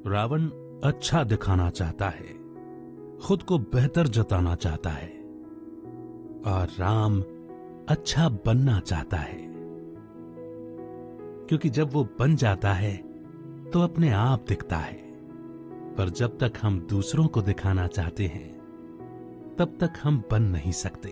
रावण अच्छा दिखाना चाहता है, खुद को बेहतर जताना चाहता है, और राम अच्छा बनना चाहता है, क्योंकि जब वो बन जाता है तो अपने आप दिखता है। पर जब तक हम दूसरों को दिखाना चाहते हैं तब तक हम बन नहीं सकते।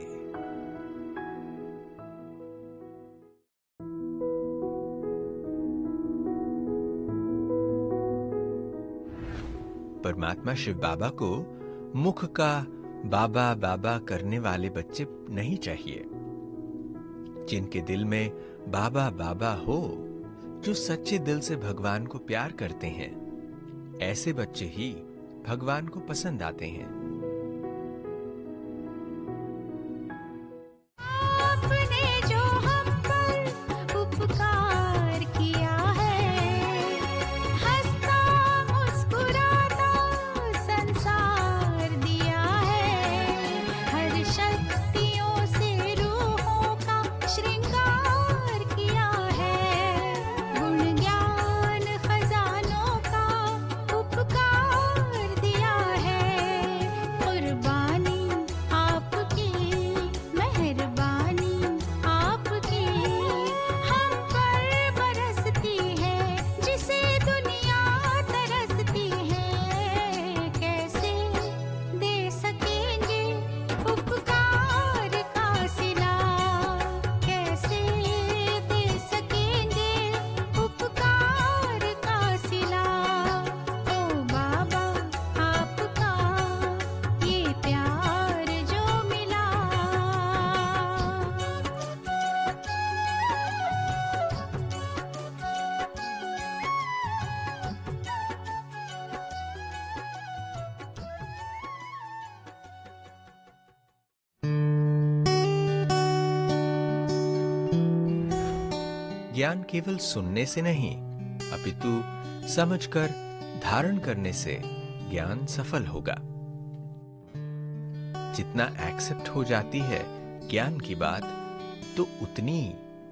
परमात्मा शिव बाबा को मुख का बाबा बाबा करने वाले बच्चे नहीं चाहिए। जिनके दिल में बाबा बाबा हो, जो सच्चे दिल से भगवान को प्यार करते हैं, ऐसे बच्चे ही भगवान को पसंद आते हैं। ज्ञान केवल सुनने से नहीं, अपितु समझकर धारण करने से ज्ञान सफल होगा। जितना एक्सेप्ट हो जाती है ज्ञान की बात, तो उतनी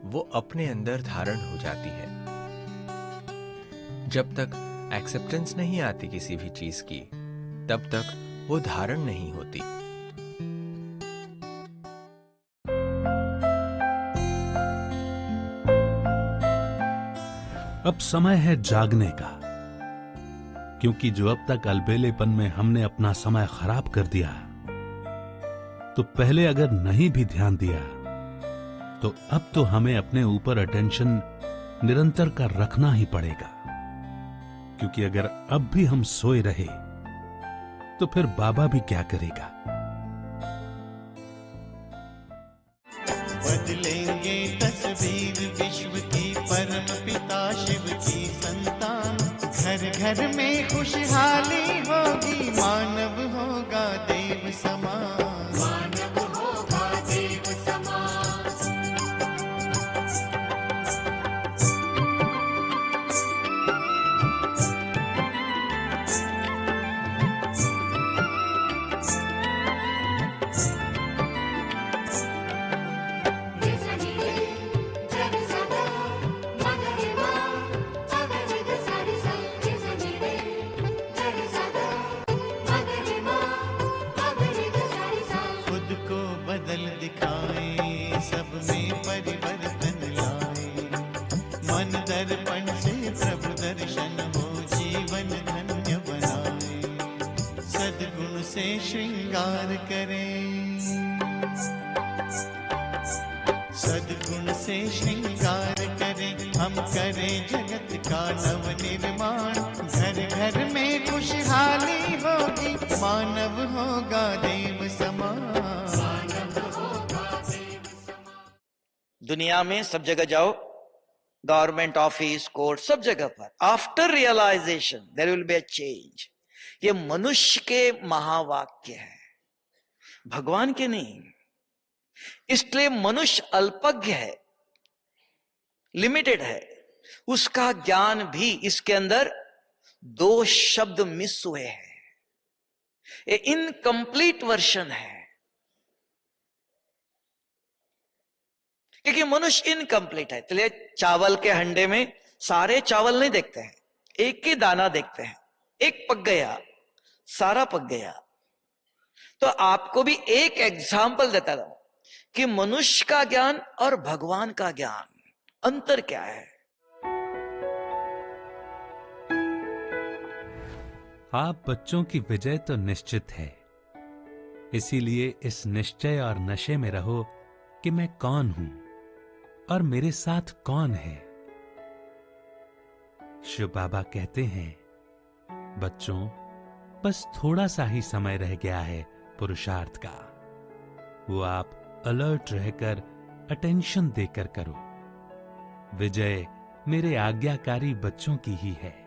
वो अपने अंदर धारण हो जाती है। जब तक एक्सेप्टेंस नहीं आती किसी भी चीज की, तब तक वो धारण नहीं होती। अब समय है जागने का, क्योंकि जो अब तक अलबेलेपन में हमने अपना समय खराब कर दिया, तो पहले अगर नहीं भी ध्यान दिया, तो अब तो हमें अपने ऊपर अटेंशन निरंतर का रखना ही पड़ेगा। क्योंकि अगर अब भी हम सोए रहे तो फिर बाबा भी क्या करेगा। बदलेंगे तस्वीर विश्व की, परम पिता शिव की संतान। घर घर में खुशहाली होगी, मानव होगा देव समान। मानव होगा देव समान। दर्पण से प्रभु दर्शन हो, जीवन धन्य बनाए। सद्गुण से श्रृंगार करें, सद्गुण से श्रृंगार करें। हम करें जगत का नव निर्माण। घर घर में खुशहाली होगी, मानव होगा देव समान। दुनिया में सब जगह जाओ, गवर्नमेंट ऑफिस, कोर्ट, सब जगह पर after realization there will be a change. ये मनुष्य के महावाक्य है, भगवान के नहीं। इसलिए मनुष्य अल्पज्ञ है, लिमिटेड है। उसका ज्ञान भी इसके अंदर दो शब्द मिस हुए हैं, ये इनकम्प्लीट वर्शन है। क्योंकि मनुष्य इनकम्प्लीट है। इसलिए चावल के हंडे में सारे चावल नहीं देखते हैं, एक ही दाना देखते हैं, एक पक गया, सारा पक गया। तो आपको भी एक एग्जाम्पल देता हूं कि मनुष्य का ज्ञान और भगवान का ज्ञान अंतर क्या है। आप बच्चों की विजय तो निश्चित है, इसीलिए इस निश्चय और नशे में रहो कि मैं कौन हूं और मेरे साथ कौन है। शिव बाबा कहते हैं, बच्चों बस थोड़ा सा ही समय रह गया है पुरुषार्थ का, वो आप अलर्ट रहकर अटेंशन देकर करो। विजय मेरे आज्ञाकारी बच्चों की ही है।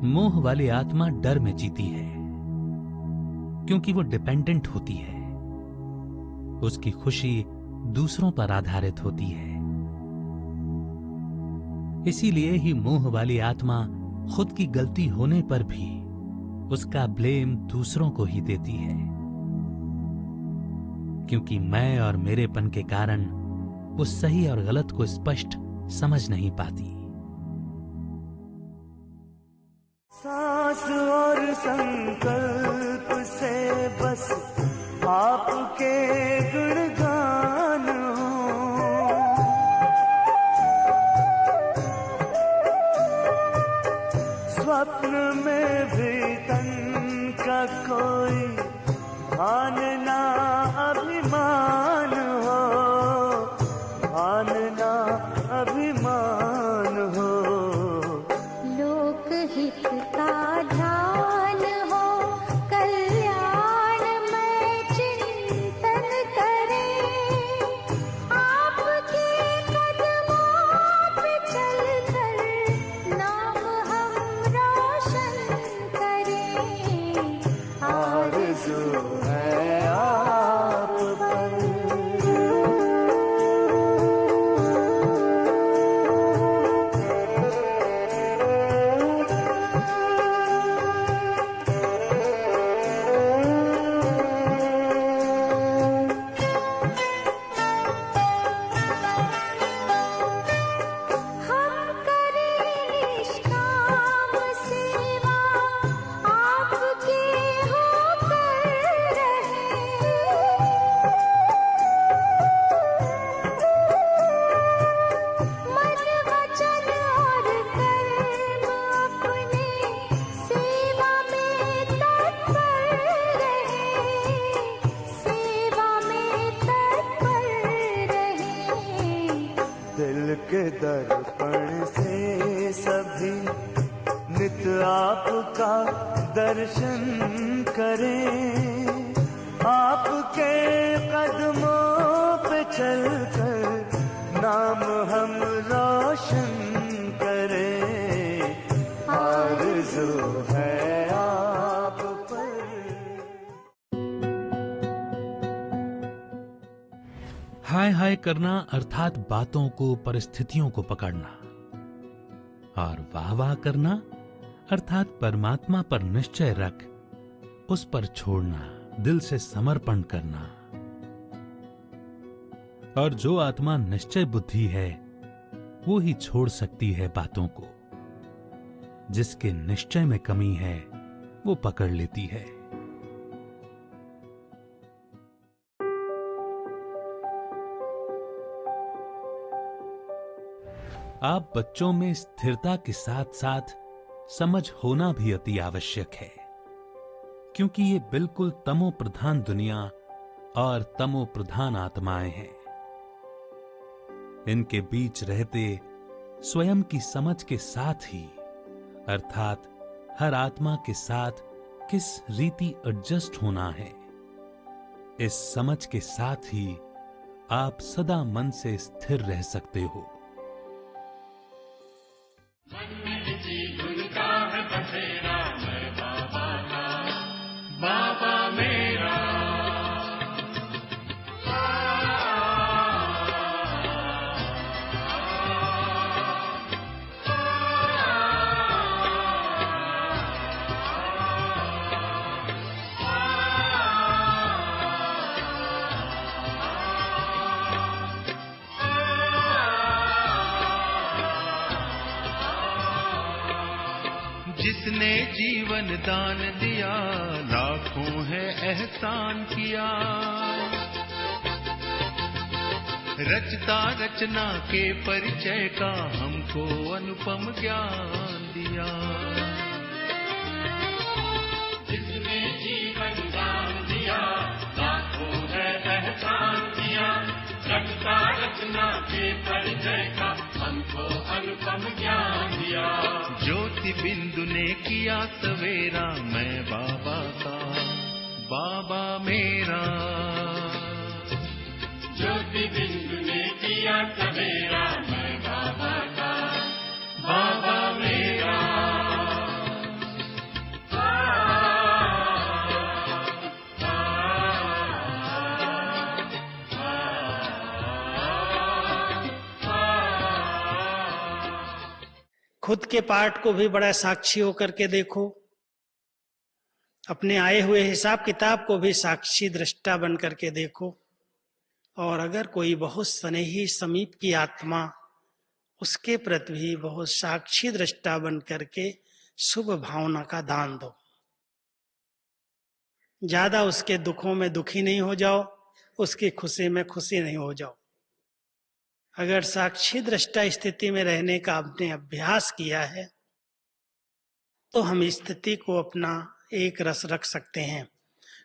मोह वाली आत्मा डर में जीती है, क्योंकि वो डिपेंडेंट होती है। उसकी खुशी दूसरों पर आधारित होती है। इसीलिए ही मोह वाली आत्मा खुद की गलती होने पर भी उसका ब्लेम दूसरों को ही देती है, क्योंकि मैं और मेरेपन के कारण वो सही और गलत को स्पष्ट समझ नहीं पाती। सांस और संकल्प से बस आपके गुणगान हो, स्वप्न में भी तन का कोई भान ना अभिमान हो, भान ना अभिमान हो। लोकहित का ध्यान हो, कल्याण में चिंतन करें, आपके कदमों पे चलकर नाम हम रोशन करें। आरज़ू है आप पर, हम करें निष्काम सेवा, आपके होकर रहें। मन वचन और कर्म अपने सेवा में तत्पर रहें, सेवा में तत्पर रहें। दिल के दर्पण से सभी नित आपका दर्शन करें, आपके कदमों पे चलकर नाम हम रोशन करें। आरज़ू है आप पर। हाय हाय करना अर्थात बातों को, परिस्थितियों को पकड़ना, और वाह वाह करना अर्थात परमात्मा पर निश्चय रख उस पर छोड़ना, दिल से समर्पण करना। और जो आत्मा निश्चय बुद्धि है वो ही छोड़ सकती है बातों को। जिसके निश्चय में कमी है वो पकड़ लेती है। आप बच्चों में स्थिरता के साथ साथ समझ होना भी अति आवश्यक है, क्योंकि ये बिल्कुल तमो प्रधान दुनिया और तमो प्रधान आत्माएं हैं। इनके बीच रहते स्वयं की समझ के साथ ही, अर्थात हर आत्मा के साथ किस रीति एडजस्ट होना है, इस समझ के साथ ही आप सदा मन से स्थिर रह सकते हो। जिसने जीवन दान दिया, लाखों है एहसान किया। रचता रचना के परिचय का हमको अनुपम ज्ञान दिया। जिसने जीवन दान दिया, लाखों है एहसान किया। रचता रचना के परिचय का हमको अनुपम ज्ञान दिया। ज्योति बिंदु ने किया सवेरा, मैं बाबा का बाबा मेरा। ज्योति बिंदु ने किया सवेरा, मैं बाबा का बाबा मेरा। खुद के पार्ट को भी बड़ा साक्षी होकर के देखो, अपने आए हुए हिसाब किताब को भी साक्षी दृष्टा बन करके देखो। और अगर कोई बहुत स्नेही समीप की आत्मा, उसके प्रति भी बहुत साक्षी दृष्टा बन करके शुभ भावना का दान दो। ज्यादा उसके दुखों में दुखी नहीं हो जाओ, उसकी खुशी में खुशी नहीं हो जाओ। अगर साक्षी दृष्टा स्थिति में रहने का आपने अभ्यास किया है, तो हम स्थिति को अपना एक रस रख सकते हैं।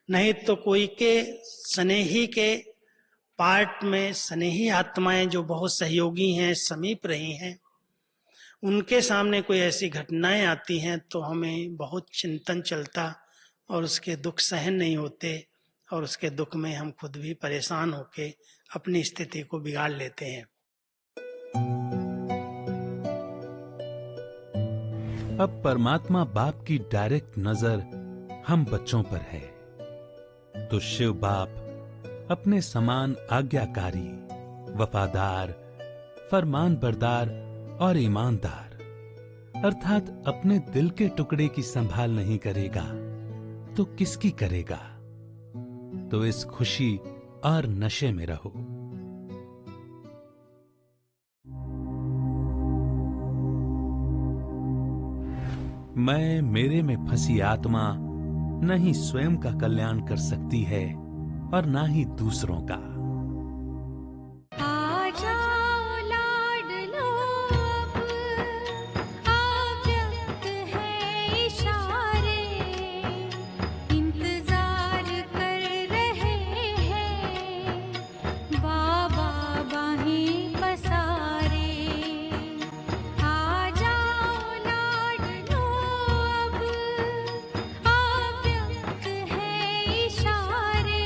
नहीं तो कोई के स्नेही के पार्ट में स्नेही आत्माएं जो बहुत सहयोगी हैं, समीप रही हैं, उनके सामने कोई ऐसी घटनाएं आती हैं तो हमें बहुत चिंतन चलता और उसके दुख सहन नहीं होते, और उसके दुख में हम खुद भी परेशान होके अपनी स्थिति को बिगाड़ लेते हैं। अब परमात्मा बाप की डायरेक्ट नजर हम बच्चों पर है, तो शिव बाप अपने समान आज्ञाकारी, वफादार, फरमानबरदार और ईमानदार, अर्थात अपने दिल के टुकड़े की संभाल नहीं करेगा तो किसकी करेगा। तो इस खुशी और नशे में रहो। मैं मेरे में फंसी आत्मा न ही स्वयं का कल्याण कर सकती है और ना ही दूसरों का। आ जाओ लाडलो, अव्यक्त है इशारे, इंतजार कर रहे हैं बाबा बाहें पसारे। आ जाओ लाडलो, अव्यक्त है इशारे,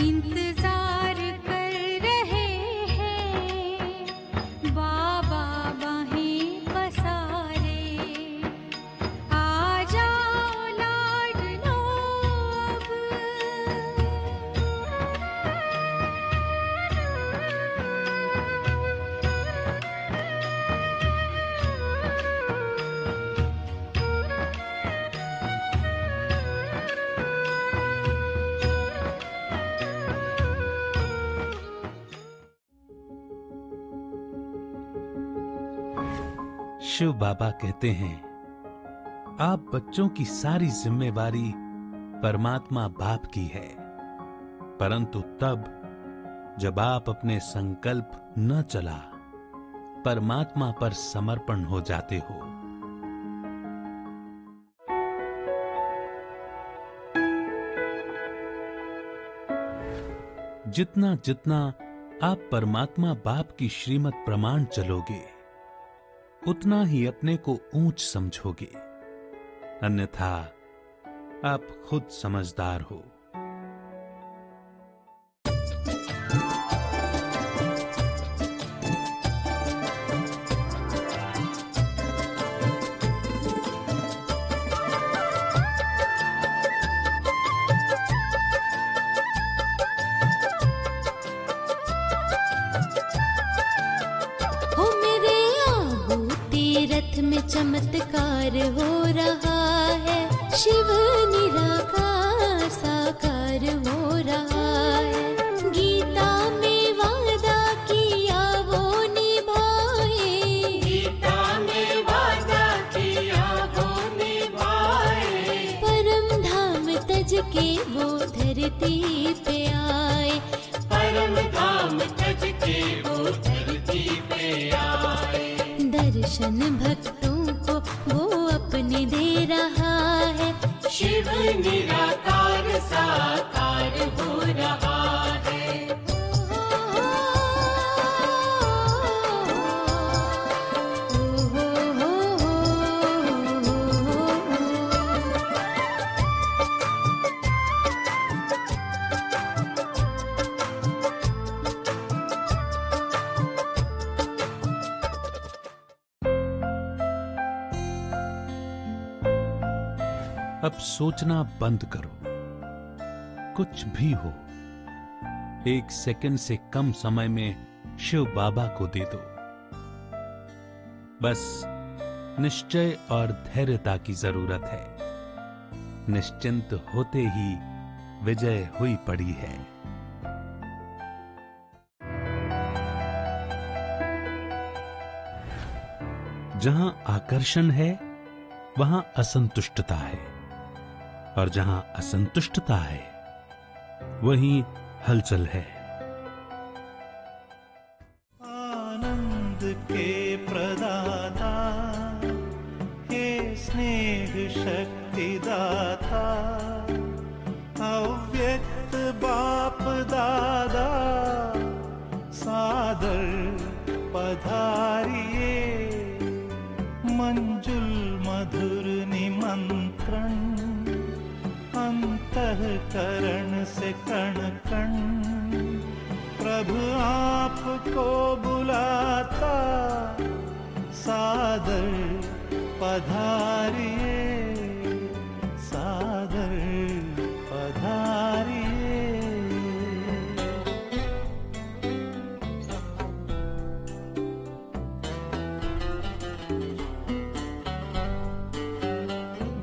इंतजार कर रहे हैं बाबा बाहें पसारे। आ जाओ लाडलो शिव बाबा कहते हैं, आप बच्चों की सारी जिम्मेवारी परमात्मा बाप की है, परंतु तब जब आप अपने संकल्प न चला परमात्मा पर समर्पण हो जाते हो। जितना जितना आप परमात्मा बाप की श्रीमत प्रमाण चलोगे, उतना ही अपने को ऊंच समझोगे, अन्यथा आप खुद समझदार हो। हो मेरे आबू तीरथ में चमत्कार हो रहा है, शिव निराकार साकार हो रहा है। गीता में वादा किया वो निभाए, गीता में वादा किया वो धरती पे आए, परम धाम तज के वो धरती पे आए। दर्शन भक्तों को वो अपने दे रहा है, शिव निराकार साकार हो रहा है। अब सोचना बंद करो। कुछ भी हो, 1 सेकंड से कम समय में शिव बाबा को दे दो। बस निश्चय और धैर्यता की जरूरत है। निश्चिंत होते ही विजय हुई पड़ी है। जहां आकर्षण है वहां असंतुष्टता है, और जहां असंतुष्टता है वहीं हलचल है। आनंद के प्रदाता, हे स्नेह शक्ति दाता, अव्यक्त बाप दादा, सादर पधारिए, मंजुल मधुर निमंत्रण, अंतःकरण से कण कण, प्रभु आपको बुलाता, सादर पधारिए, सादर पधारिए।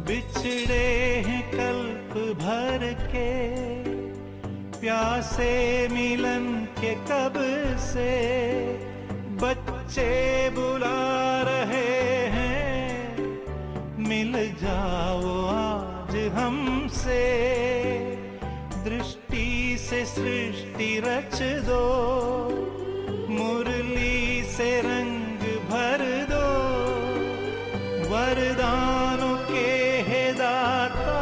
बिछड़े हैं कल्प भर के, प्यासे मिलन के कब से, बच्चे बुला रहे हैं, मिल जाओ आज हमसे, दृष्टि से सृष्टि रच दो, मुरली से रंग भर दो, वरदानों के हे दाता,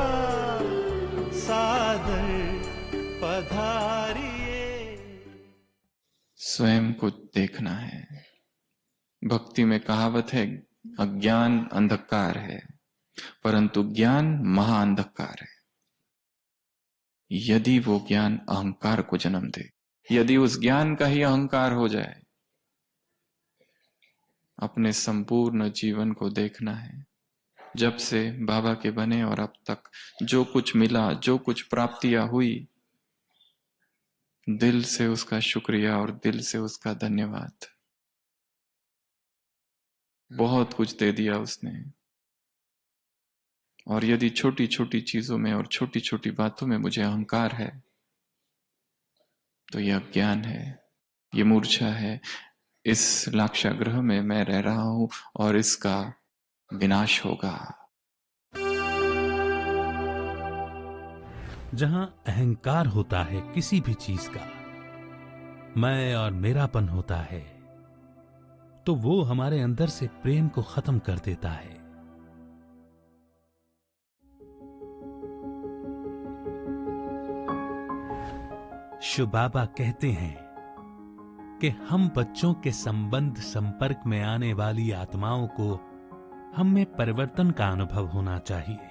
सादर पधारिए। स्वयं को देखना है। भक्ति में कहावत है, अज्ञान अंधकार है, परंतु ज्ञान महाअंधकार है। यदि वो ज्ञान अहंकार को जन्म दे, यदि उस ज्ञान का ही अहंकार हो जाए, अपने संपूर्ण जीवन को देखना है। जब से बाबा के बने और अब तक जो कुछ मिला, जो कुछ प्राप्तियां हुई, दिल से उसका शुक्रिया और दिल से उसका धन्यवाद। बहुत कुछ दे दिया उसने। और यदि छोटी छोटी चीजों में और छोटी छोटी बातों में मुझे अहंकार है, तो यह ज्ञान है, ये मूर्छा है। इस लाक्षागृह में मैं रह रहा हूं और इसका विनाश होगा। जहां अहंकार होता है किसी भी चीज का, मैं और मेरापन होता है, तो वो हमारे अंदर से प्रेम को खत्म कर देता है। शिव बाबा कहते हैं कि हम बच्चों के संबंध संपर्क में आने वाली आत्माओं को हम में परिवर्तन का अनुभव होना चाहिए,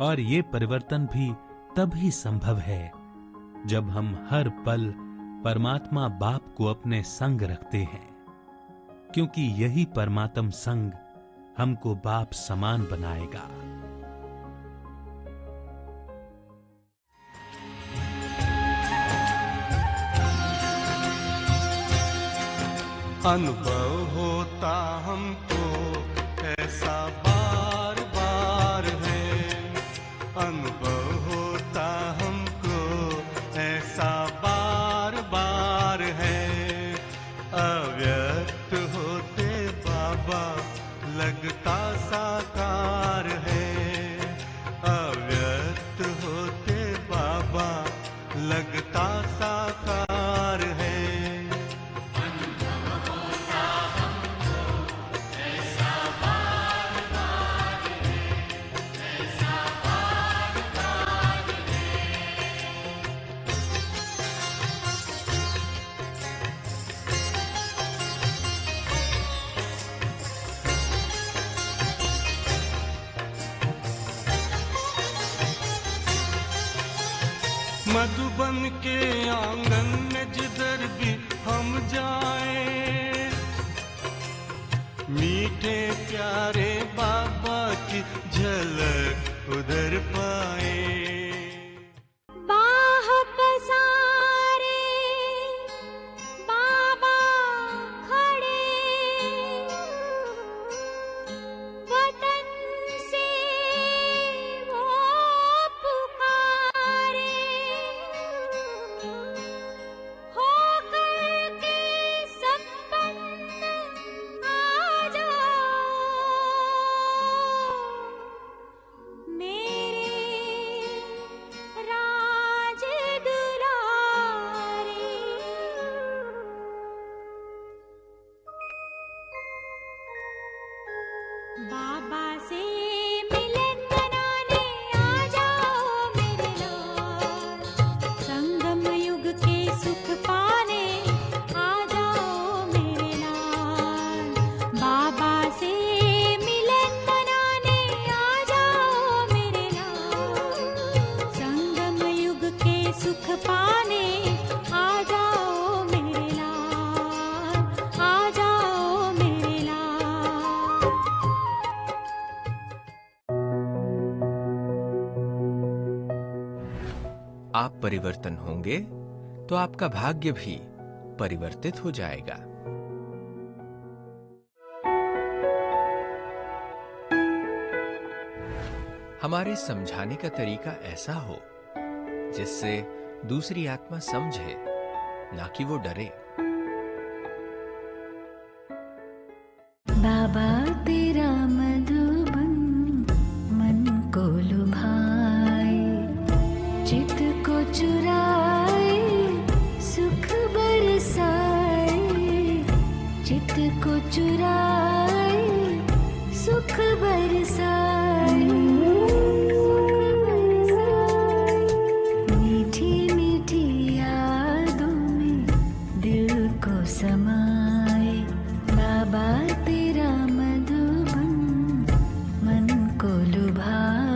और ये परिवर्तन भी तभी संभव है जब हम हर पल परमात्मा बाप को अपने संग रखते हैं, क्योंकि यही परमात्म संग हमको बाप समान बनाएगा। अनुभव होता हमको ऐसा बार बार है, अनुभव होता हमको ऐसा बार बार है, अव्यक्त होते बाबा लगता साकार है, अव्यक्त होते लगता साकार है। मधुबन के आंगन में जिधर भी हम जाए, मीठे प्यारे बाबा की झलक उधर पाए। बाह पसारे बाबा खड़े, वतन से वो पुकारे, होकर के संपन्न आ जाओ मेरे राज दुलारे। बाबा से मिलन मनाने आ जाओ मेरे लाल, संगम युग के सुख पाने आ जाओ मेरे लाल। बाबा से मिलन मनाने आ जाओ मेरे लाल, संगम युग के सुख पाने आ जाओ मेरे लाल, आ जाओ मेरे लाल। आप परिवर्तन होंगे तो आपका भाग्य भी परिवर्तित हो जाएगा। हमारे समझाने का तरीका ऐसा हो जिससे दूसरी आत्मा समझे, ना कि वो डरे। बाबा तेरा मधुबन मन को लुभाए, चित को चुराए, सुख बरसाए, चित को चुराए, सुख बरसाए, मीठी मीठी यादों में दिल को समाए। बाबा तेरा मधुबन मन को लुभाए।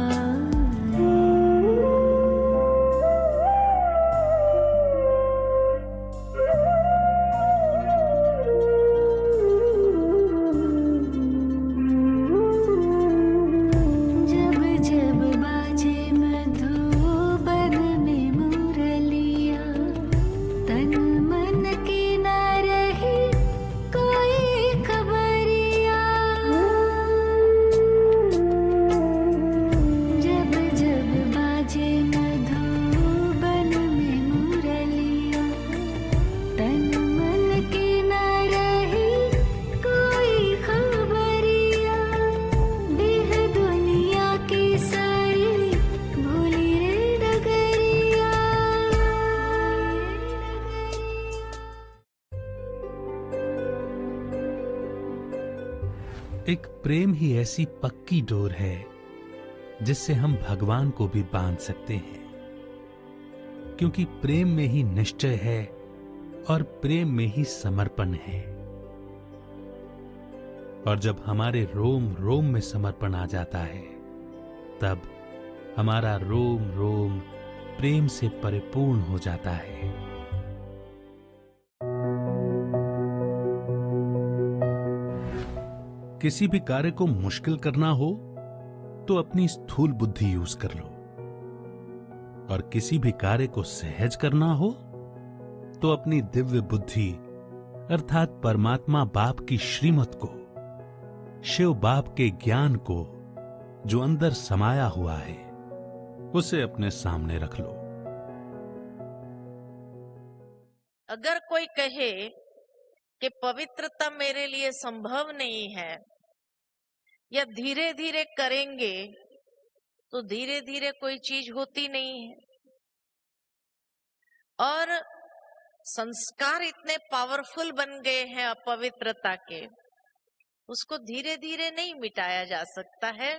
जब जब बाजे मधुबन में मुरलिया, तन मन की न रही कोई खबरिया। जब जब बाजे मधुबन में मुरलिया, तन मन की न रही कोई खबरिया। देह दुनिया की सारी भूली रे डगरिया। एक प्रेम ही ऐसी पक्की डोर है जिससे हम भगवान को भी बांध सकते हैं, क्योंकि प्रेम में ही निश्चय है और प्रेम में ही समर्पण है। और जब हमारे रोम रोम में समर्पण आ जाता है, तब हमारा रोम रोम प्रेम से परिपूर्ण हो जाता है। किसी भी कार्य को मुश्किल करना हो तो अपनी स्थूल बुद्धि यूज कर लो, और किसी भी कार्य को सहज करना हो तो अपनी दिव्य बुद्धि अर्थात परमात्मा बाप की श्रीमत को, शिव बाप के ज्ञान को जो अंदर समाया हुआ है, उसे अपने सामने रख लो। अगर कोई कहे कि पवित्रता मेरे लिए संभव नहीं है या धीरे धीरे करेंगे, तो धीरे धीरे कोई चीज होती नहीं है। और संस्कार इतने पावरफुल बन गए हैं अपवित्रता के, उसको धीरे धीरे नहीं मिटाया जा सकता है।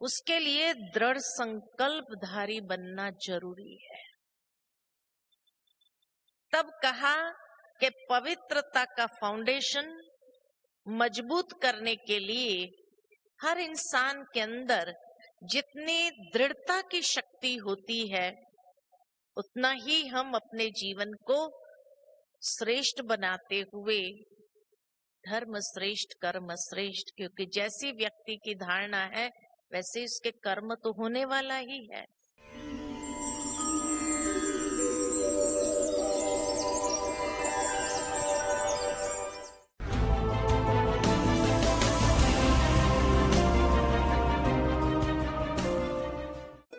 उसके लिए दृढ़ संकल्पधारी बनना जरूरी है। तब कहा कि पवित्रता का फाउंडेशन मजबूत करने के लिए हर इंसान के अंदर जितनी दृढ़ता की शक्ति होती है, उतना ही हम अपने जीवन को श्रेष्ठ बनाते हुए धर्म श्रेष्ठ कर्म श्रेष्ठ, क्योंकि जैसी व्यक्ति की धारणा है वैसे उसके कर्म तो होने वाला ही है।